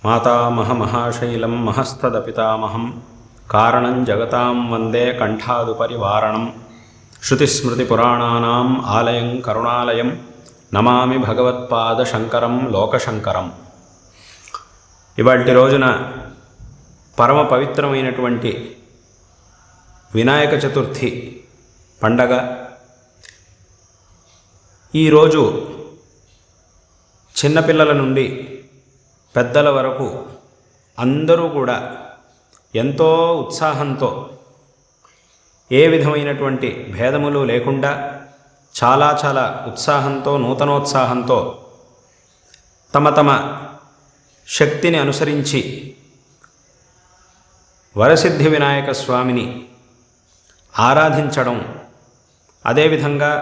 మాతామహమహాశైలం మహస్తదపితామహం కారణం జగతాం వందే కంఠాదుపరి వారణం శృతిస్మృతిపురాణానాం ఆలయం కరుణాలయం నమామి భగవత్పాదశంకరం లోకశంకరం. ఇవాల్టి రోజున పరమ పవిత్రమైనటువంటి వినాయక చతుర్థి పండగ. ఈరోజు చిన్నపిల్లల నుండి పెద్దల వరకు అందరూ కూడా ఎంతో ఉత్సాహంతో, ఏ విధమైనటువంటి భేదములు లేకుండా చాలా ఉత్సాహంతో, నూతనోత్సాహంతో తమ తమ శక్తిని అనుసరించి వరసిద్ధి వినాయక స్వామిని ఆరాధించడం, అదేవిధంగా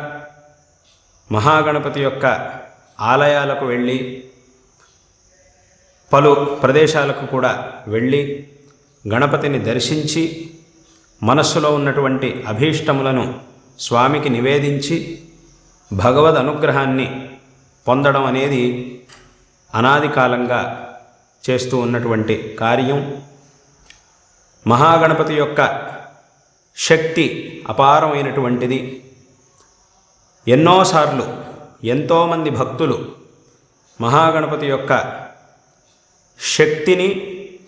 మహాగణపతి యొక్క ఆలయాలకు వెళ్ళి, పలు ప్రదేశాలకు కూడా వెళ్ళి గణపతిని దర్శించి మనస్సులో ఉన్నటువంటి అభీష్టములను స్వామికి నివేదించి భగవద్ అనుగ్రహాన్ని పొందడం అనేది అనాది కాలంగా చేస్తూ ఉన్నటువంటి కార్యం. మహాగణపతి యొక్క శక్తి అపారమైనటువంటిది. ఎన్నోసార్లు ఎంతోమంది భక్తులు మహాగణపతి యొక్క శక్తిని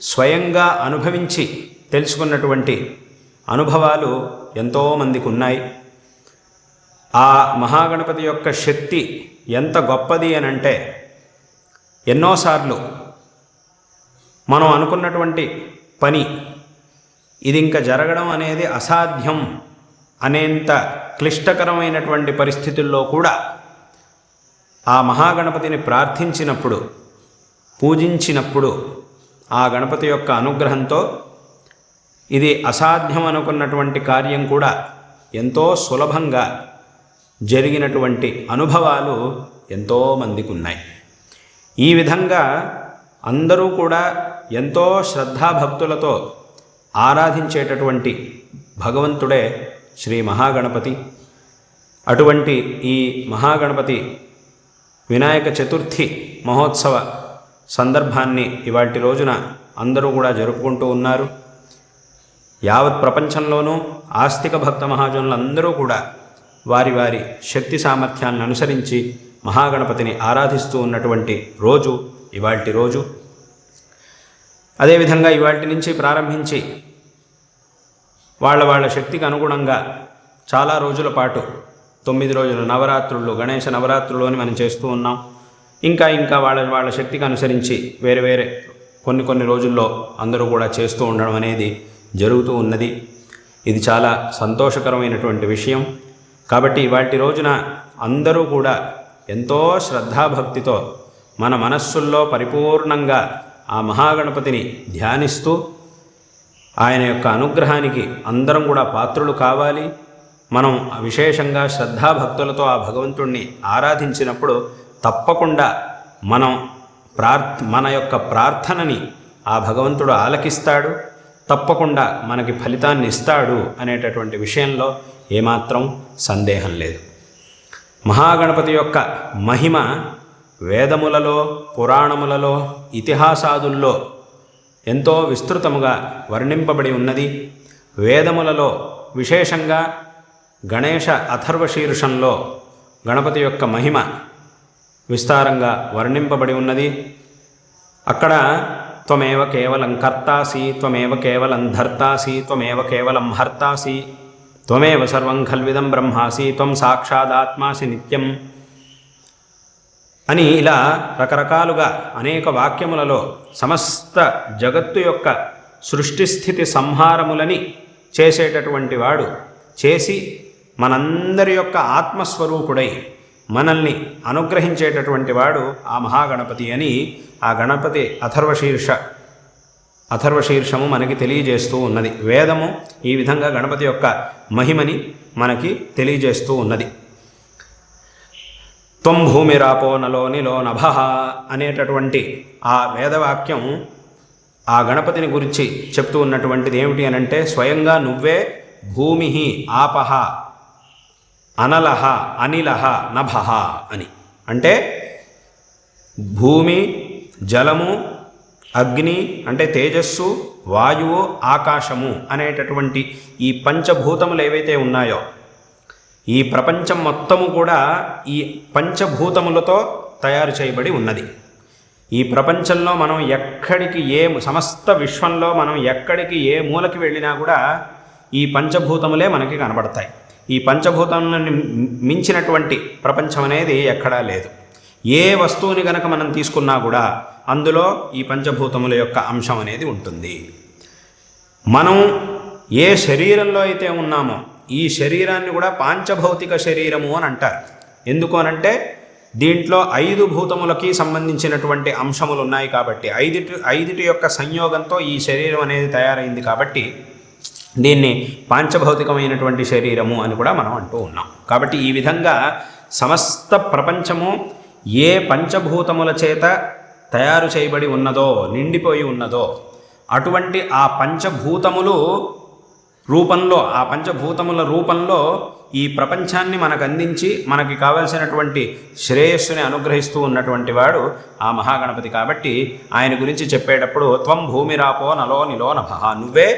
స్వయంగా అనుభవించి తెలుసుకున్నటువంటి అనుభవాలు ఎంతోమందికి ఉన్నాయి. ఆ మహాగణపతి యొక్క శక్తి ఎంత గొప్పది అని అంటే, ఎన్నోసార్లు మనం అనుకున్నటువంటి పని ఇది ఇంకా జరగడం అనేది అసాధ్యం అనేంత క్లిష్టకరమైనటువంటి పరిస్థితుల్లో కూడా ఆ మహాగణపతిని ప్రార్థించినప్పుడు, పూజించినప్పుడు ఆ గణపతి యొక్క అనుగ్రహంతో ఇది అసాధ్యం అనుకున్నటువంటి కార్యం కూడా ఎంతో సులభంగా జరిగినటువంటి అనుభవాలు ఎంతోమందికి ఉన్నాయి. ఈ విధంగా అందరూ కూడా ఎంతో శ్రద్ధాభక్తులతో ఆరాధించేటటువంటి భగవంతుడే శ్రీ మహాగణపతి. అటువంటి ఈ మహాగణపతి వినాయక చతుర్థి మహోత్సవ సందర్భాన్ని ఇవాల్టి రోజున అందరూ కూడా జరుపుకుంటూ ఉన్నారు. యావత్ ప్రపంచంలోనూ ఆస్తిక భక్త మహాజనులు అందరూ కూడా వారి వారి శక్తి సామర్థ్యాలను అనుసరించి మహాగణపతిని ఆరాధిస్తూ ఉన్నటువంటి రోజు ఇవాల్టి రోజు. అదేవిధంగా ఇవాల్టి నుంచి ప్రారంభించి వాళ్ళ శక్తికి అనుగుణంగా చాలా రోజుల పాటు 9 రోజులు నవరాత్రులు, గణేశ నవరాత్రులు అని మనం చేస్తూ ఉన్నాం. ఇంకా వాళ్ళ శక్తికి అనుసరించి వేరే కొన్ని రోజుల్లో అందరూ కూడా చేస్తూ ఉండడం అనేది జరుగుతూ ఉన్నది. ఇది చాలా సంతోషకరమైనటువంటి విషయం. కాబట్టి ఇవాల్టి రోజున అందరూ కూడా ఎంతో శ్రద్ధాభక్తితో మన మనస్సుల్లో పరిపూర్ణంగా ఆ మహాగణపతిని ధ్యానిస్తూ ఆయన యొక్క అనుగ్రహానికి అందరం కూడా పాత్రులు కావాలి. మనం విశేషంగా శ్రద్ధాభక్తులతో ఆ భగవంతుణ్ణి ఆరాధించినప్పుడు తప్పకుండా మన యొక్క ప్రార్థనని ఆ భగవంతుడు ఆలకిస్తాడు, తప్పకుండా మనకి ఫలితాన్ని ఇస్తాడు అనేటటువంటి విషయంలో ఏమాత్రం సందేహం లేదు. మహాగణపతి యొక్క మహిమ వేదములలో, పురాణములలో, ఇతిహాసాదుల్లో ఎంతో విస్తృతముగా వర్ణింపబడి ఉన్నది. వేదములలో విశేషంగా గణేశ అథర్వశీర్షంలో గణపతి యొక్క మహిమ విస్తారంగా వర్ణింపబడి ఉన్నది. అక్కడ త్వమేవ కేవలం కర్తాసి, త్వమేవ కేవలం ధర్తాసి, త్వమేవ కేవలం హర్తాసి, త్వమేవ సర్వం ఖల్విదం బ్రహ్మాసి, త్వం సాక్షాదాత్మాసి నిత్యం అని ఇలా రకరకాలుగా అనేక వాక్యములలో సమస్త జగత్తు యొక్క సృష్టిస్థితి సంహారములని చేసేటటువంటి వాడు, చేసి మనందరి యొక్క ఆత్మస్వరూపుడై మనల్ని అనుగ్రహించేటటువంటి వాడు ఆ మహాగణపతి అని ఆ గణపతి అథర్వశీర్షము మనకి తెలియజేస్తూ ఉన్నది. వేదము ఈ విధంగా గణపతి యొక్క మహిమని మనకి తెలియజేస్తూ ఉన్నది. త్వం భూమిరాపో నలో నిలో నభః అనేటటువంటి ఆ వేదవాక్యం ఆ గణపతిని గురించి చెప్తూ ఉన్నటువంటిది ఏమిటి అనంటే, స్వయంగా నువ్వే భూమి ఆపహ అనలహ అనిలహ నభః అని. అంటే భూమి, జలము, అగ్ని అంటే తేజస్సు, వాయువు, ఆకాశము అనేటటువంటి ఈ పంచభూతములు ఏవైతే ఉన్నాయో, ఈ ప్రపంచం మొత్తము కూడా ఈ పంచభూతములతో తయారు చేయబడి ఉన్నది. ఈ ప్రపంచంలో మనం ఎక్కడికి సమస్త విశ్వంలో మనం ఎక్కడికి ఏ మూలకి వెళ్ళినా కూడా ఈ పంచభూతములే మనకి కనబడతాయి. ఈ పంచభూతములను మించినటువంటి ప్రపంచం అనేది ఎక్కడా లేదు. ఏ వస్తువుని గనక మనం తీసుకున్నా కూడా అందులో ఈ పంచభూతముల యొక్క అంశం అనేది ఉంటుంది. మనం ఏ శరీరంలో అయితే ఉన్నామో ఈ శరీరాన్ని కూడా పాంచభౌతిక శరీరము అని అంటారు. ఎందుకు అనంటే దీంట్లో 5 భూతములకి సంబంధించినటువంటి అంశములు ఉన్నాయి కాబట్టి ఐదిటి యొక్క సంయోగంతో ఈ శరీరం అనేది తయారైంది కాబట్టి దీన్ని పాంచభౌతికమైనటువంటి శరీరము అని కూడా మనం అంటూ ఉన్నాం. కాబట్టి ఈ విధంగా సమస్త ప్రపంచము ఏ పంచభూతముల చేత తయారు చేయబడి ఉన్నదో, నిండిపోయి ఉన్నదో, అటువంటి ఆ పంచభూతములు రూపంలో, ఆ పంచభూతముల రూపంలో ఈ ప్రపంచాన్ని మనకు అందించి మనకి కావలసినటువంటి శ్రేయస్సుని అనుగ్రహిస్తూ ఉన్నటువంటి వాడు ఆ మహాగణపతి. కాబట్టి ఆయన గురించి చెప్పేటప్పుడు త్వం భూమిరాపో నలో నిలో నభః, నువ్వే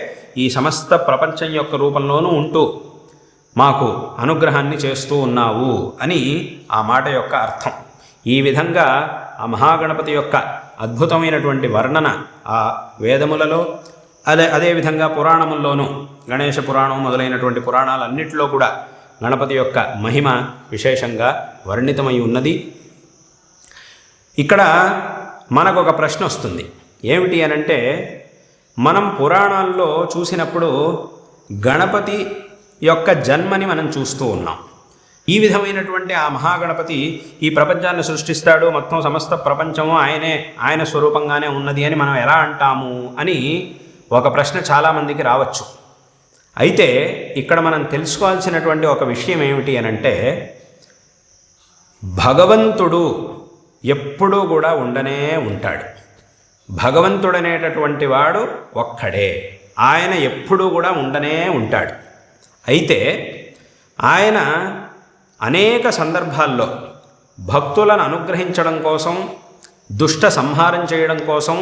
ఈ సమస్త ప్రపంచం యొక్క రూపంలోనూ ఉంటూ మాకు అనుగ్రహాన్ని చేస్తూ ఉన్నావు అని ఆ మాట యొక్క అర్థం. ఈ విధంగా ఆ మహాగణపతి యొక్క అద్భుతమైనటువంటి వర్ణన ఆ వేదములలో, అదేవిధంగా పురాణముల్లోనూ, గణేశ పురాణం మొదలైనటువంటి పురాణాలన్నింటిలో కూడా గణపతి యొక్క మహిమ విశేషంగా వర్ణితమై ఉన్నది. ఇక్కడ మనకు ఒక ప్రశ్న వస్తుంది. ఏమిటి అనంటే, మనం పురాణాల్లో చూసినప్పుడు గణపతి యొక్క జన్మని మనం చూస్తూ ఉన్నాం. ఈ విధమైనటువంటి ఆ మహాగణపతి ఈ ప్రపంచాన్ని సృష్టిస్తాడు, మొత్తం సమస్త ప్రపంచము ఆయన స్వరూపంగానే ఉన్నది అని మనం ఎలా అంటాము అని ఒక ప్రశ్న చాలామందికి రావచ్చు. అయితే ఇక్కడ మనం తెలుసుకోవాల్సినటువంటి ఒక విషయం ఏమిటి అనంటే, భగవంతుడు ఎప్పుడూ కూడా ఉండనే ఉంటాడు. భగవంతుడనేటటువంటి వాడు ఒక్కడే, ఆయన ఎప్పుడూ కూడా ఉండనే ఉంటాడు. అయితే ఆయన అనేక సందర్భాల్లో భక్తులను అనుగ్రహించడం కోసం, దుష్ట సంహారం చేయడం కోసం,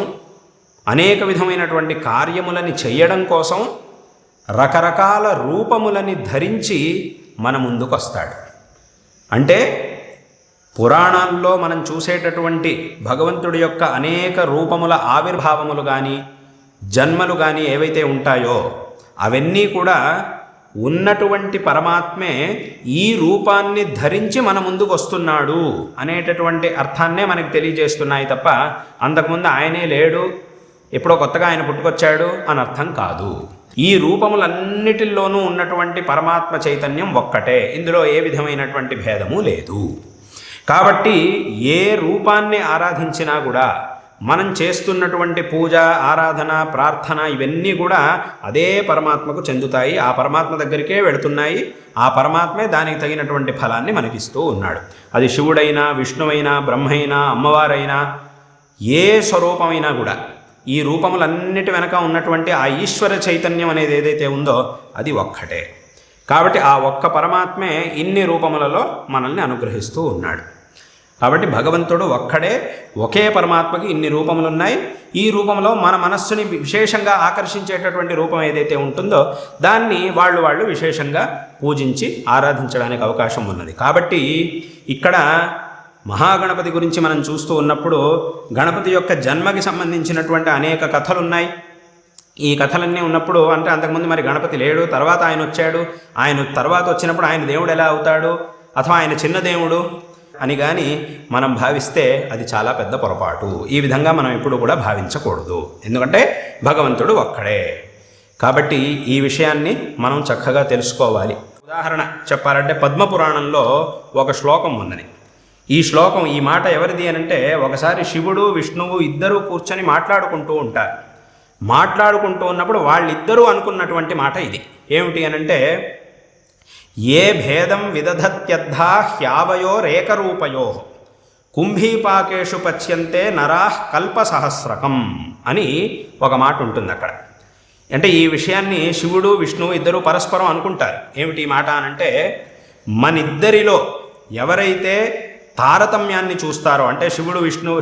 అనేక విధమైనటువంటి కార్యములని చేయడం కోసం రకరకాల రూపములని ధరించి మన ముందుకు వస్తాడు. అంటే పురాణాల్లో మనం చూసేటటువంటి భగవంతుడి యొక్క అనేక రూపముల ఆవిర్భావములు కానీ, జన్మలు కానీ ఏవైతే ఉంటాయో అవన్నీ కూడా ఉన్నటువంటి పరమాత్మే ఈ రూపాన్ని ధరించి మన ముందుకు వస్తున్నాడు అనేటటువంటి అర్థాన్నే మనకు తెలియజేస్తున్నాయి తప్ప అంతకుముందు ఆయనే లేడు, ఎప్పుడో కొత్తగా ఆయన పుట్టుకొచ్చాడు అని అర్థం కాదు. ఈ రూపములన్నిటిల్లోనూ ఉన్నటువంటి పరమాత్మ చైతన్యం ఒక్కటే, ఇందులో ఏ విధమైనటువంటి భేదము లేదు. కాబట్టి ఏ రూపాన్ని ఆరాధించినా కూడా మనం చేస్తున్నటువంటి పూజ, ఆరాధన, ప్రార్థన ఇవన్నీ కూడా అదే పరమాత్మకు చెందుతాయి, ఆ పరమాత్మ దగ్గరికే వెళుతున్నాయి. ఆ పరమాత్మే దానికి తగినటువంటి ఫలాన్ని మనకిస్తూ ఉన్నాడు. అది శివుడైనా, విష్ణువైనా, బ్రహ్మైనా, అమ్మవారైనా, ఏ స్వరూపమైనా కూడా ఈ రూపములన్నిటి వెనక ఉన్నటువంటి ఆ ఈశ్వర చైతన్యం అనేది ఏదైతే ఉందో అది ఒక్కటే. కాబట్టి ఆ ఒక్క పరమాత్మే ఇన్ని రూపములలో మనల్ని అనుగ్రహిస్తూ ఉన్నాడు. కాబట్టి భగవంతుడు ఒక్కడే, ఒకే పరమాత్మకి ఇన్ని రూపములు ఉన్నాయి. ఈ రూపంలో మన మనస్సుని విశేషంగా ఆకర్షించేటటువంటి రూపం ఏదైతే ఉంటుందో దాన్ని వాళ్ళు విశేషంగా పూజించి ఆరాధించడానికి అవకాశం ఉన్నది. కాబట్టి ఇక్కడ మహాగణపతి గురించి మనం చూస్తూ ఉన్నప్పుడు గణపతి యొక్క జన్మకి సంబంధించినటువంటి అనేక కథలు ఉన్నాయి. ఈ కథలన్నీ ఉన్నప్పుడు అంటే అంతకుముందు మరి గణపతి లేడు, తర్వాత ఆయన వచ్చాడు, ఆయన తర్వాత వచ్చినప్పుడు ఆయన దేవుడు ఎలా అవుతాడు, అథవా ఆయన చిన్న దేవుడు అని కానీ మనం భావిస్తే అది చాలా పెద్ద పొరపాటు. ఈ విధంగా మనం ఎప్పుడు కూడా భావించకూడదు. ఎందుకంటే భగవంతుడు ఒక్కడే. కాబట్టి ఈ విషయాన్ని మనం చక్కగా తెలుసుకోవాలి. ఉదాహరణ చెప్పాలంటే పద్మపురాణంలో ఒక శ్లోకం ఉన్నది. ఈ మాట ఎవరిది అనంటే, ఒకసారి శివుడు, విష్ణువు ఇద్దరూ కూర్చొని మాట్లాడుకుంటూ ఉంటారు. మాట్లాడుకుంటూ ఉన్నప్పుడు వాళ్ళిద్దరూ అనుకున్నటువంటి మాట ఇది. ఏమిటి అనంటే, ఏ భేదం విదధత్యద్ధా హ్యావయో రేకరూపయో కుంభీపాకేషు పచ్యంతే నరాః కల్పసహస్రకం అని ఒక మాట ఉంటుంది అక్కడ. అంటే ఈ విషయాన్ని శివుడు, విష్ణువు ఇద్దరూ పరస్పరం అనుకుంటారు. ఏమిటి ఈ మాట అనంటే, మనిద్దరిలో ఎవరైతే తారతమ్యాన్ని చూస్తారో, అంటే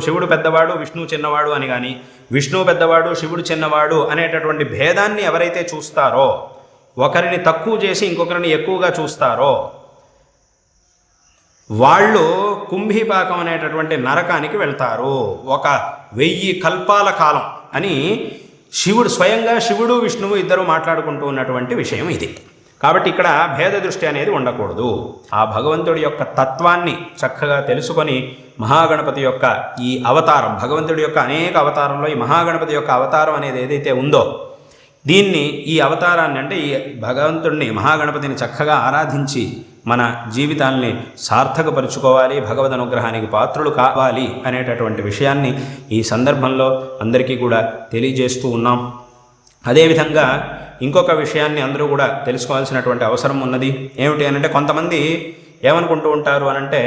శివుడు పెద్దవాడు విష్ణువు చిన్నవాడు అని కానీ, విష్ణువు పెద్దవాడు శివుడు చిన్నవాడు అనేటటువంటి భేదాన్ని ఎవరైతే చూస్తారో, ఒకరిని తక్కువ చేసి ఇంకొకరిని ఎక్కువగా చూస్తారో, వాళ్ళు కుంభీపాకం అనేటటువంటి నరకానికి వెళ్తారు. 1000 కల్పాల కాలం అని స్వయంగా శివుడు విష్ణువు ఇద్దరు మాట్లాడుకుంటూ ఉన్నటువంటి విషయం ఇది. కాబట్టి ఇక్కడ భేద దృష్టి అనేది ఉండకూడదు. ఆ భగవంతుడి యొక్క తత్వాన్ని చక్కగా తెలుసుకొని మహాగణపతి యొక్క ఈ అవతారం, భగవంతుడి యొక్క అనేక అవతారంలో ఈ మహాగణపతి యొక్క అవతారం అనేది ఏదైతే ఉందో, దీన్ని ఈ అవతారాన్ని అంటే ఈ భగవంతుడిని మహాగణపతిని చక్కగా ఆరాధించి మన జీవితాల్ని సార్థకపరుచుకోవాలి, భగవద్ అనుగ్రహానికి పాత్రులు కావాలి అనేటటువంటి విషయాన్ని ఈ సందర్భంలో అందరికీ కూడా తెలియజేస్తూ ఉన్నాం. అదేవిధంగా ఇంకొక విషయాన్ని అందరూ కూడా తెలుసుకోవాల్సినటువంటి అవసరం ఉన్నది. ఏమిటి అనంటే, కొంతమంది ఏమనుకుంటూ ఉంటారు అనంటే,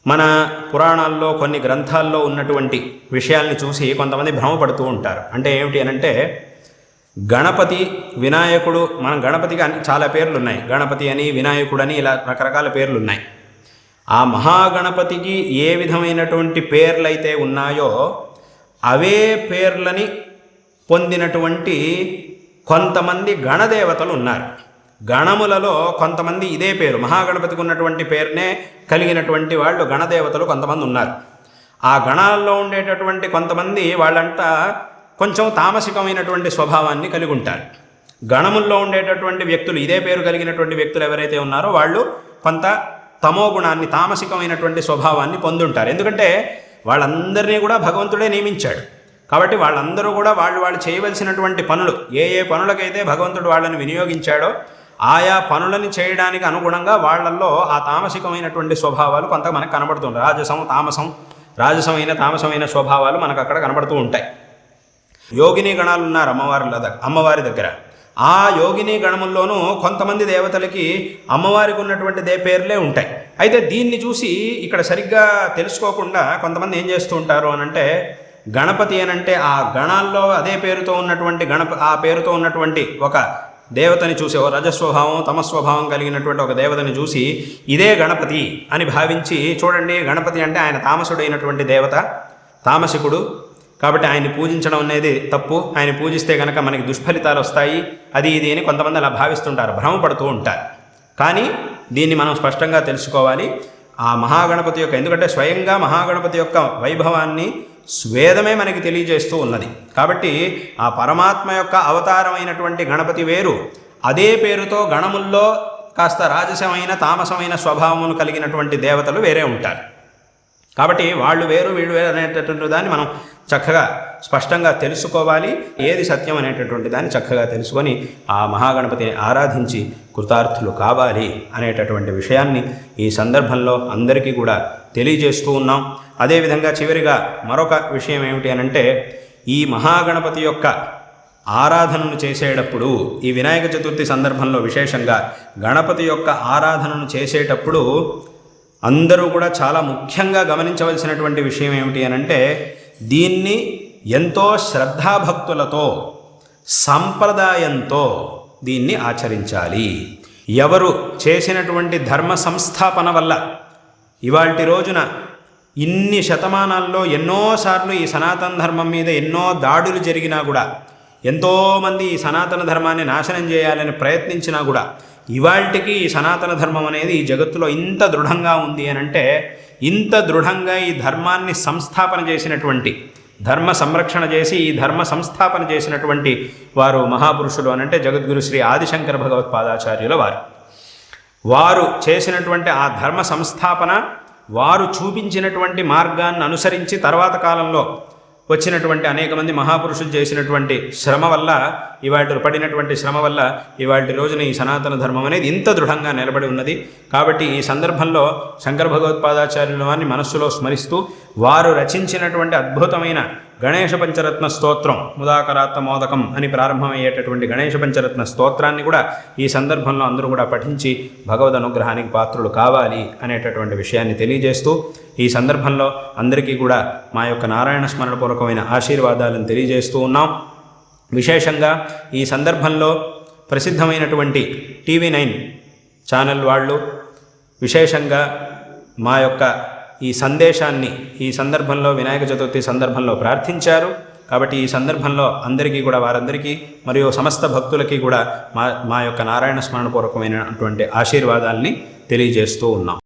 మన పురాణాల్లో కొన్ని గ్రంథాల్లో ఉన్నటువంటి విషయాల్ని చూసి కొంతమంది భ్రమపడుతూ ఉంటారు. అంటే ఏమిటి అనంటే, గణపతి వినాయకుడు, మనం గణపతికి చాలా పేర్లు ఉన్నాయి, గణపతి అని వినాయకుడని ఇలా రకరకాల పేర్లు ఉన్నాయి. ఆ మహాగణపతికి ఏ విధమైనటువంటి పేర్లైతే ఉన్నాయో అవే పేర్లని పొందినటువంటి కొంతమంది గణదేవతలు ఉన్నారు. గణములలో కొంతమంది ఇదే పేరు, మహాగణపతికి ఉన్నటువంటి పేరునే కలిగినటువంటి వాళ్ళు గణదేవతలు కొంతమంది ఉన్నారు. ఆ గణాల్లో ఉండేటటువంటి కొంతమంది వాళ్ళంతా కొంచెం తామసికమైనటువంటి స్వభావాన్ని కలిగి ఉంటారు. గణముల్లో ఉండేటటువంటి వ్యక్తులు, ఇదే పేరు కలిగినటువంటి వ్యక్తులు ఎవరైతే ఉన్నారో వాళ్ళు కొంత తమో గుణాన్ని, తామసికమైనటువంటి స్వభావాన్ని పొందుంటారు. ఎందుకంటే వాళ్ళందరినీ కూడా భగవంతుడే నియమించాడు. కాబట్టి వాళ్ళందరూ కూడా వాళ్ళు చేయవలసినటువంటి పనులు, ఏ పనులకైతే భగవంతుడు వాళ్ళని వినియోగించాడో ఆయా పనులని చేయడానికి అనుగుణంగా వాళ్ళల్లో ఆ తామసికమైనటువంటి స్వభావాలు కొంత మనకు కనబడుతుంటాయి. రాజసమైన తామసమైన స్వభావాలు మనకు అక్కడ కనబడుతూ ఉంటాయి. యోగిని గణాలు ఉన్నారు అమ్మవారి దగ్గర. ఆ యోగిని గణముల్లోనూ కొంతమంది దేవతలకి అమ్మవారికి ఉన్నటువంటి పేర్లే ఉంటాయి. అయితే దీన్ని చూసి ఇక్కడ సరిగ్గా తెలుసుకోకుండా కొంతమంది ఏం చేస్తూ ఉంటారు అనంటే, గణపతి అనంటే ఆ గణాల్లో అదే పేరుతో ఉన్నటువంటి ఆ పేరుతో ఉన్నటువంటి ఒక దేవతని చూసి, ఓ రజస్వభావం తమస్వభావం కలిగినటువంటి ఒక దేవతని చూసి ఇదే గణపతి అని భావించి, చూడండి గణపతి అంటే ఆయన తామసుడైనటువంటి దేవత, తామసికుడు, కాబట్టి ఆయన్ని పూజించడం అనేది తప్పు, ఆయన పూజిస్తే కనుక మనకి దుష్ఫలితాలు వస్తాయి, అది ఇది అని కొంతమంది అలా భావిస్తుంటారు, భ్రమపడుతూ ఉంటారు. కానీ దీన్ని మనం స్పష్టంగా తెలుసుకోవాలి. ఆ మహాగణపతి యొక్క, ఎందుకంటే స్వయంగా మహాగణపతి యొక్క వైభవాన్ని వేదమే మనకి తెలియజేస్తూ ఉన్నది. కాబట్టి ఆ పరమాత్మ యొక్క అవతారమైనటువంటి గణపతి వేరు, అదే పేరుతో గణముల్లో కాస్త రాజసమైన తామసమైన స్వభావమును కలిగినటువంటి దేవతలు వేరే ఉంటారు. కాబట్టి వాళ్ళు వేరు వీళ్ళు వేరు అనేటటువంటి దాన్ని మనం చక్కగా స్పష్టంగా తెలుసుకోవాలి. ఏది సత్యం అనేటటువంటి దాన్ని చక్కగా తెలుసుకొని ఆ మహాగణపతిని ఆరాధించి కృతార్థులు కావాలి అనేటటువంటి విషయాన్ని ఈ సందర్భంలో అందరికీ కూడా తెలియజేస్తూ ఉన్నాం. అదేవిధంగా చివరిగా మరొక విషయం ఏమిటి అనంటే, ఈ మహాగణపతి యొక్క ఆరాధనను చేసేటప్పుడు, ఈ వినాయక చతుర్థి సందర్భంలో విశేషంగా గణపతి యొక్క ఆరాధనను చేసేటప్పుడు అందరూ కూడా చాలా ముఖ్యంగా గమనించవలసినటువంటి విషయం ఏమిటి అనంటే, దీన్ని ఎంతో శ్రద్ధాభక్తులతో సంప్రదాయంతో దీన్ని ఆచరించాలి. ఎవరు చేసినటువంటి ధర్మ సంస్థాపన వల్ల ఇవాల్టి రోజున ఇన్ని శతమానాల్లో ఎన్నోసార్లు ఈ సనాతన ధర్మం మీద ఎన్నో దాడులు జరిగినా కూడా, ఎంతోమంది ఈ సనాతన ధర్మాన్ని నాశనం చేయాలని ప్రయత్నించినా కూడా, ఇవాల్టికి ఈ సనాతన ధర్మం అనేది ఈ జగత్తులో ఇంత దృఢంగా ఉంది అనంటే, ఇంత దృఢంగా ఈ ధర్మాన్ని సంస్థాపన చేసినటువంటి, ధర్మ సంరక్షణ చేసి ఈ ధర్మ సంస్థాపన చేసినటువంటి వారు మహాపురుషులు అనంటే జగద్గురు శ్రీ ఆదిశంకర భగవత్పాదాచార్యుల వారు చేసినటువంటి ఆ ధర్మ సంస్థాపన, వారు చూపించినటువంటి మార్గాన్ని అనుసరించి తర్వాత కాలంలో వచ్చినటువంటి అనేక మంది మహాపురుషులు చేసినటువంటి శ్రమ వల్ల, ఇవాళ పడినటువంటి శ్రమ వల్ల ఇవాళ రోజున ఈ సనాతన ధర్మం అనేది ఇంత దృఢంగా నిలబడి ఉన్నది. కాబట్టి ఈ సందర్భంలో శంకర భగవత్పాదాచార్యుల వారిని మనస్సులో స్మరిస్తూ వారు రచించినటువంటి అద్భుతమైన గణేష పంచరత్న స్తోత్రం, ముదాకరాత్మ మోదకం అని ప్రారంభమయ్యేటటువంటి గణేష పంచరత్న స్తోత్రాన్ని కూడా ఈ సందర్భంలో అందరూ కూడా పఠించి భగవద్ అనుగ్రహానికి పాత్రులు కావాలి అనేటటువంటి విషయాన్ని తెలియజేస్తూ, ఈ సందర్భంలో అందరికీ కూడా మా యొక్క నారాయణ స్మరణపూర్వకమైన ఆశీర్వాదాలను తెలియజేస్తూ ఉన్నాం. విశేషంగా ఈ సందర్భంలో ప్రసిద్ధమైనటువంటి TV9 ఛానల్ వాళ్ళు విశేషంగా మా యొక్క ఈ సందేశాన్ని ఈ సందర్భంలో వినాయక చతుర్థి సందర్భంలో ప్రార్థించారు. కాబట్టి ఈ సందర్భంలో అందరికీ కూడా, వారందరికీ మరియు సమస్త భక్తులకి కూడా మా యొక్క నారాయణ స్మరణపూర్వకమైనటువంటి ఆశీర్వాదాల్ని తెలియజేస్తూ ఉన్నాం.